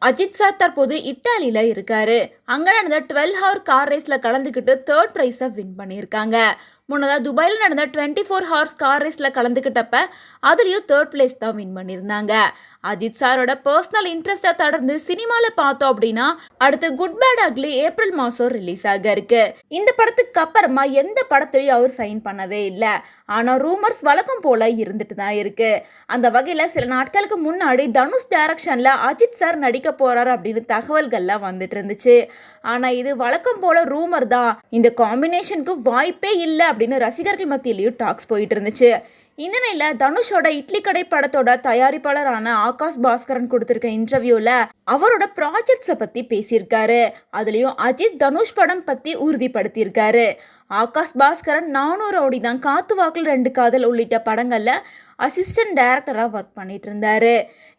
Ajith sir தற்போது இட்டாலியில இருக்காரு. அங்க நடந்த 12 ஹவர் கார் ரேஸ்ல கலந்துக்கிட்டு தேர்ட் பிரைஸை வின் பண்ணியிருக்காங்க. முன்னதா துபாயில நடந்த 24 ஹவர்ஸ் கார் ரேஸ்ல கலந்துக்கிட்டப்ப அதுலயும் தேர்ட் பிளேஸ் தான் வின் பண்ணியிருந்தாங்க. அஜித் சாரோட பர்சனல் இன்ட்ரெஸ்டை தொடர்ந்து சினிமால பார்த்தோம் அப்படின்னா அடுத்து குட் பேட் அக்லி ஏப்ரல் மாசம் ரிலீஸ் ஆக இருக்கு. இந்த படத்துக்கு அப்புறமா எந்த படத்துலயும் அவர் சைன் பண்ணவே இல்லை. ஆனா ரூமர்ஸ் வழக்கம் போல இருந்துட்டு தான் இருக்கு. அந்த வகையில சில நாட்களுக்கு முன்னாடி தனுஷ் டைரக்ஷன்ல அஜித் சார் நடிக்க போறாரு அப்படின்னு தகவல்கள்லாம் வந்துட்டு இருந்துச்சு. ஆனா இது வழக்கம் போல ரூமர் தான். இந்த காம்பினேஷனுக்கு வாய்ப்பே இல்லை அப்படின்னு ரசிகர்கள் மத்தியிலயும் டாக்ஸ் போயிட்டு இருந்துச்சு. இந்த நிலையில தனுஷோட இட்லி கடை படத்தோட தயாரிப்பாளரான ஆகாஷ் பாஸ்கரன் கொடுத்திருக்க இன்டர்வியூல அவரோட ப்ராஜெக்ட்ஸை பத்தி பேசியிருக்காரு. அதுலயும் அஜித் தனுஷ் படம் பத்தி உறுதிப்படுத்தியிருக்காரு. ஆகாஷ் பாஸ்கரன் 400 ஓடி தான், காத்து வாக்குல 2 காதல் உள்ளிட்ட படங்கள்ல அசிஸ்டன்ட் டைரக்டரா ஒர்க் பண்ணிட்டு இருந்தாரு.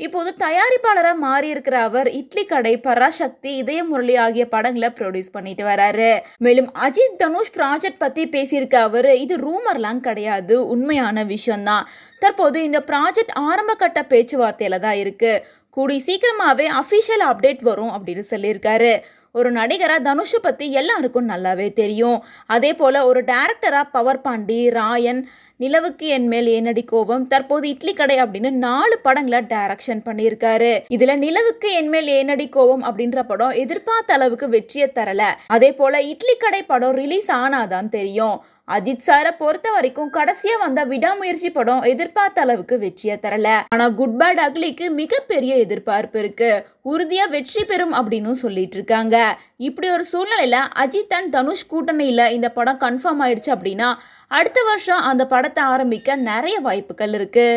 இப்போது தயாரிப்பாளரா மாறி இருக்கிற அவர் இட்லி கடை, பராசக்தி, இதய முரளி ஆகிய படங்களை ப்ரொடியூஸ் பண்ணிட்டு வராரு. மேலும் அஜித் தனுஷ் ப்ராஜெக்ட் பத்தி பேசியிருக்க அவரு இது ரூமர்லாம் கிடையாது, உண்மையான விஷயம் தான். தற்போது இந்த ப்ராஜெக்ட் ஆரம்ப கட்ட பேச்சுவார்த்தையில தான் இருக்கு. கூடி சீக்கிரமாவே அஃபிஷியல் அப்டேட் வரும் அப்படின்னு சொல்லியிருக்காரு. ஒரு நடிகரா தனுஷை பத்தி எல்லாருக்கும் நல்லாவே தெரியும். அதே போல ஒரு டைரக்டரா பவர் பாண்டி, ராயன், நிலவுக்கு என் மேல் ஏனடி கோபம், தற்போது இட்லி கடை அப்படின்னு 4 படங்களை டைரக்ஷன் பண்ணியிருக்காரு. இதுல நிலவுக்கு என் மேல் ஏனடி கோபம் அப்படின்ற படம் எதிர்பார்த்த அளவுக்கு வெற்றியை தரல. அதே போல இட்லி கடை படம் ரிலீஸ் ஆனாதான் தெரியும். அஜித் சாரை பொறுத்த வரைக்கும் கடைசியா வந்த விடாமுயற்சி படம் எதிர்பார்த்த அளவுக்கு வெற்றியை தரல. ஆனா குட் பேட் அக்லிக்கு மிகப்பெரிய எதிர்பார்ப்பு இருக்கு. உறுதியா வெற்றி பெறும் அப்படின்னு சொல்லிட்டு இருக்காங்க. இப்படி ஒரு சூழ்நிலையில அஜித் அண்ட் தனுஷ் கூட்டணியில இந்த படம் கன்ஃபார்ம் ஆயிடுச்சு அப்படின்னா அடுத்த வருஷம் அந்த படத்தை ஆரம்பிக்க நிறைய வாய்ப்புகள் இருக்கு.